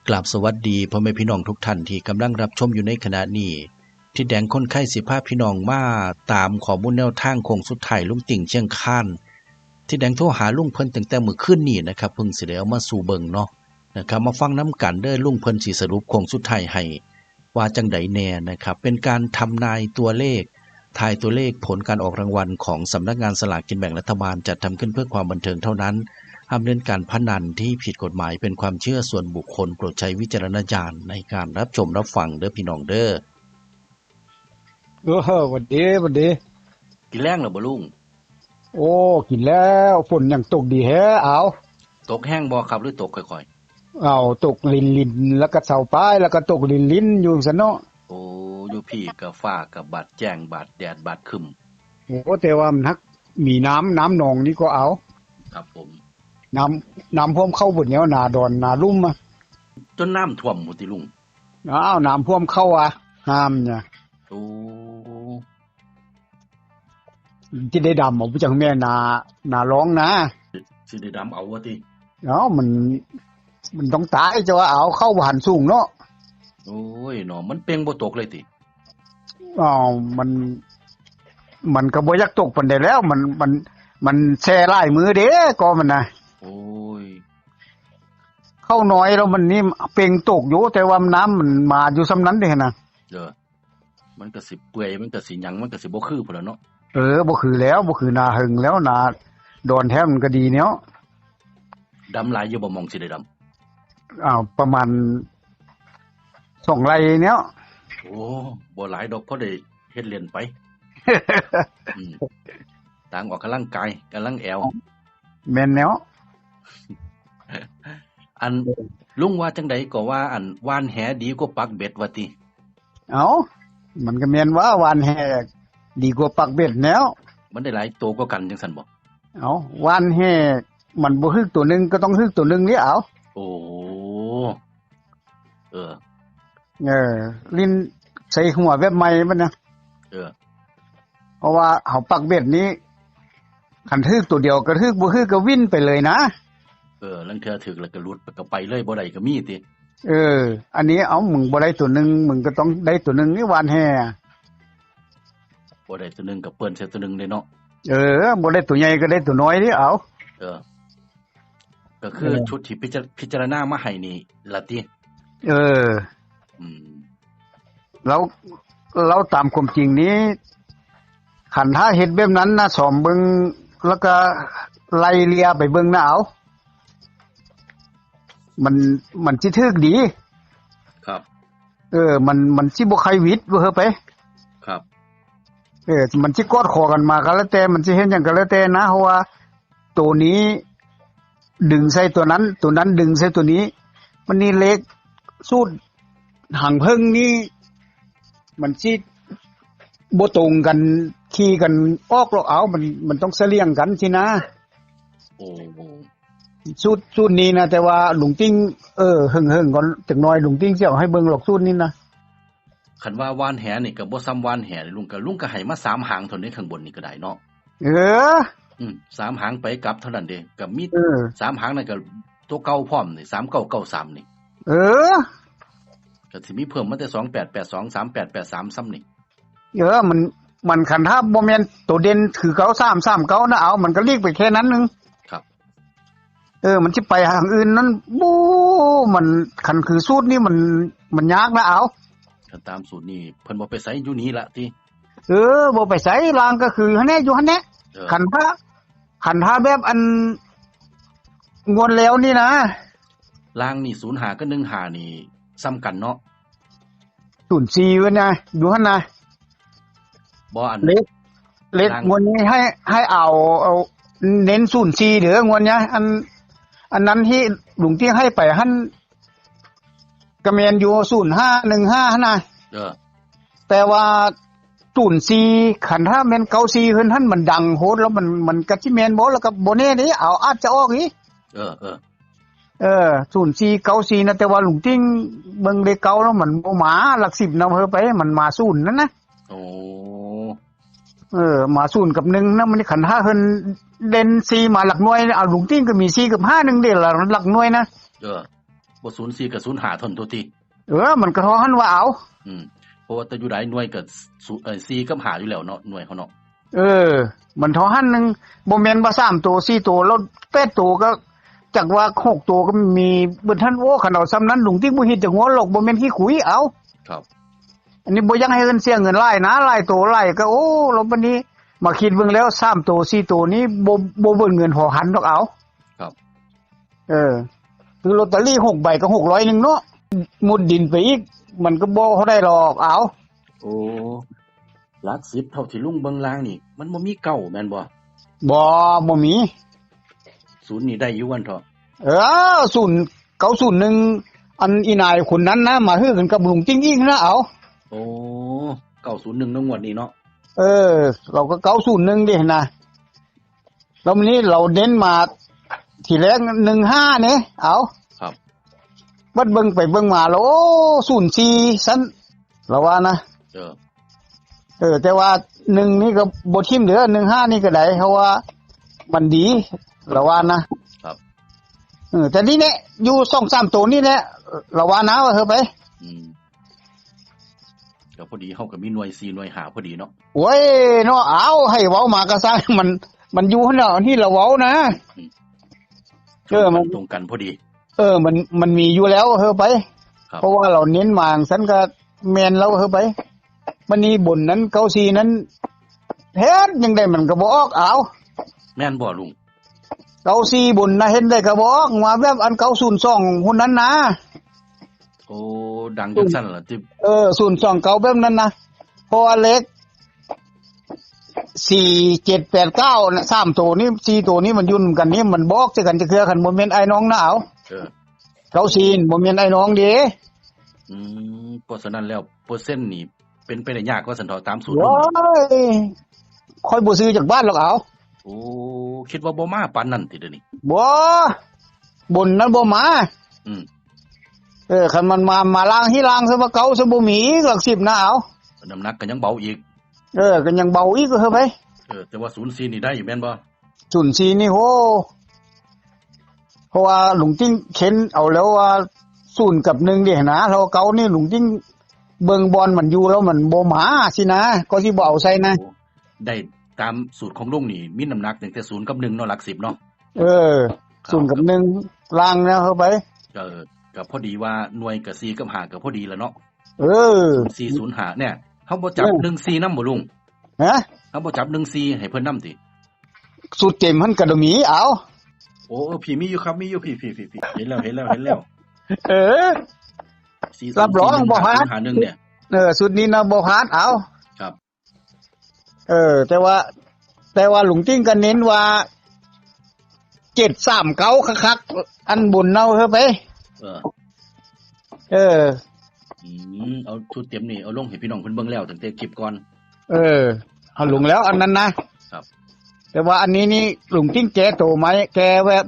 กราบสวัสดีพ่อแม่พี่น้องทุกท่านที่กำลังรับชมอยู่ในขณะนี้ที่แดงคนไข้สิพาพี่น้องมาตามข้อมูลแนวทางโค้งสุดท้ายลุงติ่งเชียงคานที่แดงโทรหาลุงเพิ่นตั้งแต่มื้อคืนนี้นะครับเพิ่งสิได้เอามาสู่เบิ่งเนาะนะครับมาฟังน้ำกันเด้อลุงเพิ่นสิสรุปโค้งสุดท้ายให้ว่าจังไดแน่นะครับเป็นการทำนายตัวเลขทายตัวเลขผลการออกรางวัลของสำนักงานสลากกินแบ่งรัฐบาลจัดทำขึ้นเพื่อความบันเทิงเท่านั้นห้ามเล่นการพนันที่ผิดกฎหมายเป็นความเชื่อส่วนบุคคลโปรดใช้วิจารณญาณในการรับชมรับฟังเด้อพี่น้องเด้อหวัดดีหวัดดีกินแรงแล้วบ่ลุงโอ้กินแล้วฝนยังตกดีแฮะเอาตกแห้งบ่ครับหรือตกค่อยเอาตกลินๆแล้วก็เสาป้ายแล้วก็ตกลินๆอยู่ซั่นเนาะๆโอ้อยู่พี่ก็ฟ้าก็บาดแจ้งบาดแดดบาดครึ้มโอ้แต่ว่ามันฮักมีน้ำหนองนี่ก็เอาครับผมน้ำท่วมเข้าพุ่นแนวหน้าดอนหน้าลุ่มอะจนน้ำท่วมหมดติลุงอ้าวน้ำท่วมเข้าอ่ะห้ามเนี่ยโอ้ที่ได้ดำเอาไปจากแม่นาร้องนะสิได้ดำเอาว่าติเอ้ามันต้องตายจะว่าเอาเข้าบ่หันสูงเนาะโอ้ยเนาะมันเป่งบ่ตกเลยติอ้าวมันก็บ่อยากตกปานใดแล้วมันแช่หลายมือเด้ก็มันน่ะโอ้ยเข้าน้อยแล้วมันนี่เป่งตกอยู่แต่ว่าน้ำมันมาอยู่ส่ำนั้นเด้น่ะมันก็สิเปื่อยมันก็สิหยังมันก็สิบ่คือพุ่นล่ะเนาะบ่คือแล้วบ่คือนาหึงแล้วนาดอนแท้มันก็ดีแนวดำหลายอยู่บ่มองสิได้ดำอ้าวประมาณ2ไร่แนวโอ้บ่หลายดอกพอได้เฮ็ดเล่นไป ต่างออกกำลังกายกำลังแอวแม่นแนวอันลุงว่าจังได๋ก็ว่าอันว่านแหดีกว่าปักเบ็ดว่าติเอ้ามันก็แม่นว่าวานแหดีกว่าปักเบ็ดแนวมันได้หลายโตกว่ากันจังซั่นบ่เอ้าวานแหมันบ่ฮึกตัวนึงก็ต้องฮึกตัวนึงนี่เอาโอ้เออลิ้นใส่หัวแบบใหม่มันนะเพราะว่าเฮาปักเบ็ดนี้คันฮึกตัวเดียวก็ฮึกบ่ฮึกก็วิ่นไปเลยนะลังเทื่อถึกแล้วก็หลุดก็ไปเลยบ่ได้ก็มีติอันนี้เอามึงบ่ได้ตัวนึงมึงก็ต้องได้ตัวนึงนี่วานแหบ่ได้ตัวนึงก็เปิ้นใส่ตัวนึงเลยเนาะบ่ได้ตัวใหญ่ก็ได้ตัวน้อยนี่เอาก็คือชุดที่พิจารณามาให้นี่ล่ะติแล้วตามความจริงนี้คันถ้าเฮ็ดแบบนั้นนะสอมเบิ่งแล้วก็ไล่เลียไปเบิ่งนะเอามันสิถึกดีครับมันสิบ่ใครวิดบ่เฮอไปครับมันสิกอดคอกันมาก็แล้วแต่มันสิเฮ็ดหยังก็แล้วแต่นะเพราะว่าตัวนี้ดึงใส่ตัวนั้นตัวนั้นดึงใส่ตัวนี้มันนี่เล็กสูดหางเพิ่งนี่มันสิบ่ตรงกันขี่กันออกหรอกเอามันต้องเสลียงกันสินะโอ้สูตรนี้นะแต่ว่าลุงติ้งหึงๆก่อนจักหน่อยลุงติ้งสิเอาให้เบิ่งหรอกสูตรนี้นะคันว่าวานแหนี่ก็บ่ซ้ำวานแหลุงก็ให้มา3หางเท่านี้ข้างบนนี่ก็ได้เนาะ3หางไปกลับเท่านั้นเด้ก็มี3หางนั่นก็ตัวเก่าพร้อมนี่3993นี่ก็สิมีเพิ่มมาแต่2882 3883ซ้ำนี่มันคันถ้าบ่แม่นตัวเด่นคือ9339นะเอามันก็เรียกไปแค่นั้นนึงครับมันสิไปทางอื่นนั้นบูมันคันคือสูตรนี้มันยากนะเอาคันตามสูตรนี้เพิ่นบ่ไปไสอยู่นี่ล่ะติบ่ไปไสลางก็คือหั่นแน่อยู่หั่นแน่คันถ้าแบบอันงวดแล้วนี่นะลางนี่05กับ15นี่ซ้ำกันเนาะ04เว้ยนะอยู่หั่นน่ะบ่อันเล็กงวดนี้ให้เอาเน้น04เด้องวดเนี้ยอันนั้นที่ลุงที่ให้ไปหั่นก็แม่นอยู่0515หั่นน่ะแต่ว่า04คันถ้าแม่น94เพิ่นหั่นมันดังโหดแล้วมันก็สิแม่นบ่แล้วก็บ่แน่เด้เอาอาจจะออกอี0494นะแต่ว่าลุงติ้งเบิ่งเลขเก่าแล้วมันบ่มาหลัก10นำเฮอไปมันมา0นั่นนะโอ้มา0กับ1นะมันคันถ้าเพิ่นเด่น4มาหลักหน่วยเอาลุงติ้งก็มี4กับ5นึงเด้หลักหน่วยนะ บ่04กับ05ทนตัวติมันก็เท่าหันว่าเอาเพราะว่าแต่อยู่หลายหน่วยก็4กับ5อยู่แล้วเนาะหน่วยเขาเนาะมันเท่าหันนึงบ่แม่นว่า3ตัว4ตัวแล้ว8ตัวก็จักว่า6ตัวก็มีเบิ่นท่านโอ้คันเอาซ้ำนั้นลุงติ๊กบ่เฮ็ดจักหัวหลอกบ่แม่นขี้ขุยเอาครับอันนี้บ่อยังให้เอิ้นเสียเงินหลายนะหลายตัวหลายก็โอ้แล้วบัดนี้มาคิดเบิ่งแล้ว3ตัว4ตัวนี้บ่เบิ่นเงินพอหันดอกเอาครับคือลอตเตอรี่6ใบก็600นึงเนาะมุดดินไปอีกมันก็บ่เท่าได้หรอกเอาโอ้หลัก10เท่าที่ลุงเบิ่งลางนี่มันบ่มีเก้าแม่นบ่บ่มี0นี่ได้อยู่วันเถาะ0901อันอีนายคนนั้นนะมาฮื้อกันกับลุงจริงๆนะเอาโอ้901นงวดนี้เนาะเราก็901ดินะแล้ววันนี้เราเน้นมาทีแรก15นี่เอาครับบัดเบิ่งไปเบิ่งมาแล้วโอ้04ซั่นเราว่านะแต่ว่า1นี่ก็บ่ทิ่มเด้อ15นี่ก็ได้เพราะว่ามันดีเราว่านะครับแต่นี่แหละอยู่ 2-3 ตัวนี่แหละเราว่านะว่าเฮาไปก็พอดีเฮาก็มีหน่วย4หน่วย5พอดีเนาะโอ้ยเนาะเอาให้เว้ามาก็ซะมันอยู่หั่นน่ะที่เราเว้านะมันตรงกันพอดีมันมีอยู่แล้วเฮาไปเพราะว่าเราเน้นมาซั่นก็แม่นแล้วเฮาไปมันนี่บนนั้น94นั้นเฮ็ดยังได้มันก็บ่ออกเอาแม่นบ่ลุง94บนน่ะเห็นได้ก็บ่ออกมาแบบอัน902หุ่นนั้นนะโอ้ดังจังซั่นล่ะติ029แบบนั้นนะเพราะว่าเลข4789น่ะ3ตัวนี้4ตัวนี้มันยุ่นกันนี่มันบอกจะกันจะเครือกันบ่แม่นไอ้น้องนะเอา94บ่แม่นไอ้น้องเด้เพราะฉะนั้นแล้วเปอร์เซ็นต์นี่เป็นไปได้ยากกว่าสันทอตามสูตรโอ้ยค่อยบ่ซื้อจากบ้านหรอกเอาโอ้คิดว่าบ่มาปานนั้นติเด้อนี่บ่บนนั้นบ่มาคันมันมาล้างที่ล้างซะว่าเก่าซะบ่มีหลัก10นะเอาน้ำหนักก็ยังเบาอีกก็ยังเบาอีกเฮ้ยไปแต่ว่า04นี่ได้อยู่แม่นบ่04นี่โหเพราะว่าหลวงจิ้งเข็นเอาแล้วว่า0กับ1นี่นะเราเก่านี่หลวงจิ้งเบิ่งบอลมันอยู่แล้วมันบ่มาสินะก็สิบ่เอาใส่นะได้ตามสูตรของลุงนี่มีน้ำหนักตั้งแต่0กับ1เนาะหลัก10เนาะ0กับ1ล่างแล้วเฮ้ยไปก็พอดีว่าหน่วยกับ4กับ5ก็พอดีแล้วเนาะ405เนี่ยเฮาบ่จับ14นำบ่ลุงฮะเฮาบ่จับ14ให้เพิ่นนำติสูตรเต็มมันก็ดมีเอาโอ้พี่มีอยู่ครับมีอยู่พี่เห็นแล้วรับรองบ่พลาด51เนี่ยสุดนี้นะบ่พลาดเอาครับแต่ว่าหลวงจิ้งก็เน้นว่า739คักๆอันบุญเนาเฮ้ยไปเอาชุดเต็มนี่เอาลงให้พี่น้องเพิ่นเบิ่งแล้วตั้งแต่คลิปก่อนเอาลงแล้วอันนั้นนะครับแต่ว่าอันนี้นี่หลวงจิ้งแกโตไหมแก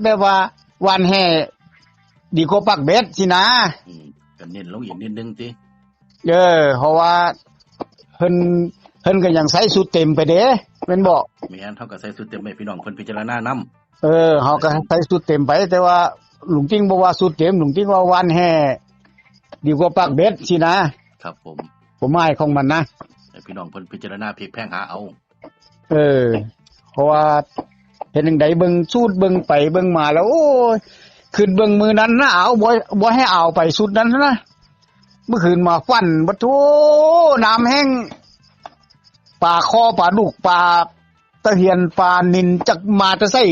แบบว่าวันแห่ดีกว่าปักเบ็ดสินะก็เน้นลงอีกนิดนึงติเพราะว่าเพิ่นก็ยังใส่สุดเต็มไปเด้แม่นบ่แม่นเฮาก็ใส่สุดเต็มให้พี่น้องเพิ่นพิจารณานำเฮาก็ใส่สุดเต็มไปแต่ว่าหลวงจิ้งบ่ว่าสุดเต็มหลวงจิ้งว่าวันแห่ดีกว่าปักเบ็ดสินะครับผมหมายของมันนะให้พี่น้องเพิ่นพิจารณาพลิกแพงหาเอาเพราะว่าเห็นจังได๋เบิ่งสูตรเบิ่งไปเบิ่งมาแล้วโอ้ยขึ้นเบิ่งมือนั้นนะเอาบ่ให้เอาไปสุดนั้นนะเมื่อคืนมาฟันบ่โธน้ำแห้งปลาคอปลาดุกปลาตะเหียนปลานิลจักมาจะใส่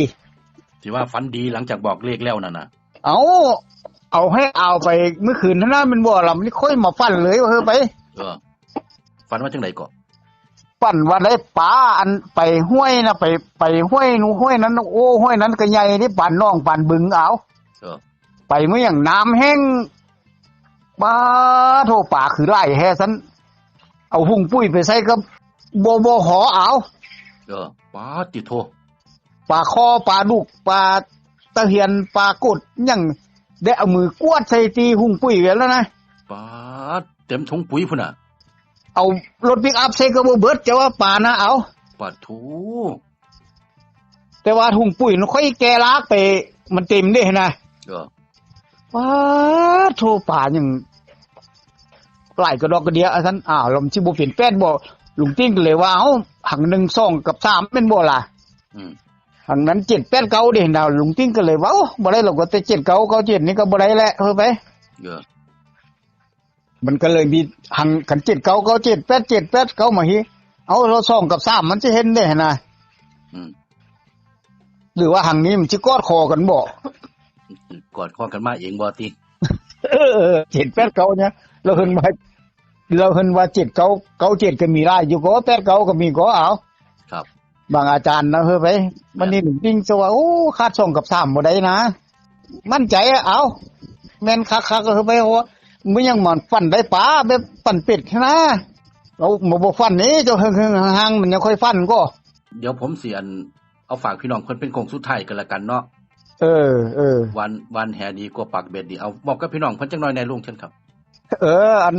ที่ว่าฝันดีหลังจากบอกเลขแล้วนั่นน่ะเอาให้เอาไปเมื่อคืนนั้นมันบ่ล่ะมันค่อยมาฟันเลยว่าเฮ้ยไปฝันว่าจังได๋ก็ฟันว่าได้ปลาอันไปห้วยนะไปห้วยนู้ห้วยนั้นโอ้ห้วยนั้นก็ใหญ่ที่ปานน้องปานบึงเอาไปเมื่ออย่างน้ำแห้งปลาโทปลาคือไล่แฮ่ซันเอาหุ่งปุ้ยไปใส่ก็บ่หอเอาปลาติโทปลาคอปลาดุกปลาตะเหียนปลากดยังได้เอามือกวาดใส่ตีหุ่งปุ้ยแล้วนะปลาเต็มถุงปุ๋ยพุ่นน่ะเอารถปิกอัพใส่ก็บ่เบิดจะว่าปลานะเอาปลาทูแต่ว่าหุ่งปุ้ยมันค่อยแก่ลากไปมันเต็มเด้นะ ว้าโทรป่ายังหลายกระดอกกระเดียท่านลมสิบ่เป็นแป้นบ่ลุงติ้งก็เลยว่าเอ้าหัง1 2กับ3เป็นบ่ล่ะหังนั้น7 8 9เด้ดาวลุงติ้งก็เลยว่าโอ้บ่ได้หรอกก็แต่7 9 9 7นี่ก็บ่ได้แหละเฮ้ยไปมันก็เลยมีหังกัน7 9 9 7 8 7 8 9มาฮิเอาเรา2กับ3มันสิเห็นได้หั่นน่ะหรือว่าหังนี้มันสิกอดคอกันบ่กอดคอกันมาเองบ่ติ7 8 9เนี่ยเราเห็นว่า7 9 9 7ก็มีหลายอยู่ก็8 9ก็มีก็เอาครับบางอาจารย์นะเฮ้ยไปมันนี่จริงๆซะว่าโอ้คาด2กับ3บ่ได้นะมั่นใจเอาแม่นคักๆก็เฮ้ยไปว่ามันยังมันฟันได้ปลาแบบฟันเป็ดนะเอาบ่ฟันนี้เจ้าห่างๆมันยังค่อยฟันก็เดี๋ยวผมสิเอาฝากพี่น้องเพิ่นเป็นโค้งสุดท้ายกันละกันเนาะวันแห่ดีกว่าปากเบ็ดดีเอาบอกกับพี่น้องเพิ่นจักหน่อยในลุงเชิญครับอัน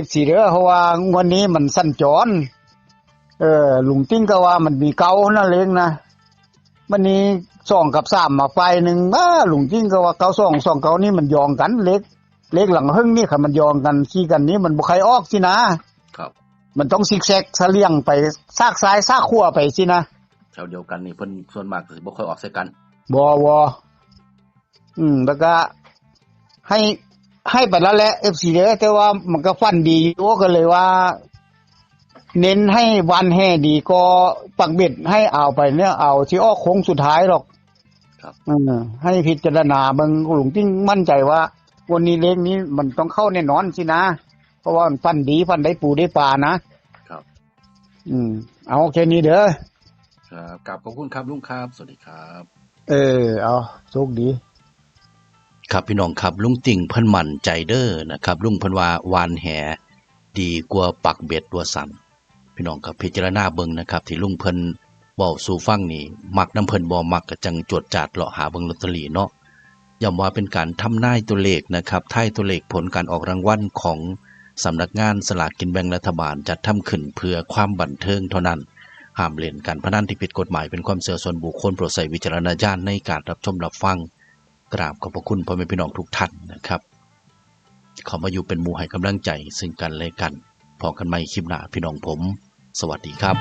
FC เด้อเพราะว่างวดนี้มันสั้นจรลุงติ้งก็ว่ามันมีเก่านั่นเองนะมันนี้2กับ3มาไฟนึงลุงติ้งก็ว่าเก่า2 2เก่านี่มันยองกันเล็กหลังหึ่งนี่ค่ะมันยองกันขี้กันนี้มันบ่ใครออกสินะครับมันต้องซิกแซกซะเลี่ยงไปซากซ้ายซากขวาไปสินะแถวเดียวกันนี่เพิ่นส่วนมากสิบ่ค่อยออกใส่กันบ่แล้วก็ให้ไปแล้วแหละ FC เด้อแต่ว่ามันก็ฟันดีอยู่ก็เลยว่าเน้นให้วันแห่ดีก็ปักเบ็ดให้เอาไปเนี่ยเอาสิออกโค้งสุดท้ายหรอกครับให้พิจารณาเบิ่งหลวงติ้งมั่นใจว่าวันนี้เลขนี้มันต้องเข้าแน่นอนสินะเพราะว่ามันฟันดีฟันได้ปูได้ปลานะครับเอาแค่นี้เด้อครับขอบคุณครับลุงครับสวัสดีครับเอาโชคดีครับพี่น้องครับลุงติ่งเพิ่นมั่นใจเด้อนะครับลุงเพิ่นว่าวานแหดีกว่าปักเบ็ดตัวสั่นพี่น้องครับพิจารณาเบิ่งนะครับที่ลุงเพิ่นเว้าสู่ฟังนี่มักน้ำเพิ่นบ่มักก็จังจวดจาดเลาะหาเบิ่งลอตเตอรี่เนาะย้ำว่าเป็นการทำนายตัวเลขนะครับทายตัวเลขผลการออกรางวัลของสำนักงานสลากกินแบ่งรัฐบาลจัดทำขึ้นเพื่อความบันเทิงเท่านั้นห้ามเล่นการพนันที่ผิดกฎหมายเป็นความเชื่อส่วนบุคคลโปรดใช้วิจารณญาณในการรับชมรับฟังกราบขอบพระคุณพ่อแม่พี่น้องทุกท่านนะครับขอมาอยู่เป็นหมู่ให้กำลังใจซึ่งกันและกันพอกันใหม่คลิปหน้าพี่น้องผมสวัสดีครับ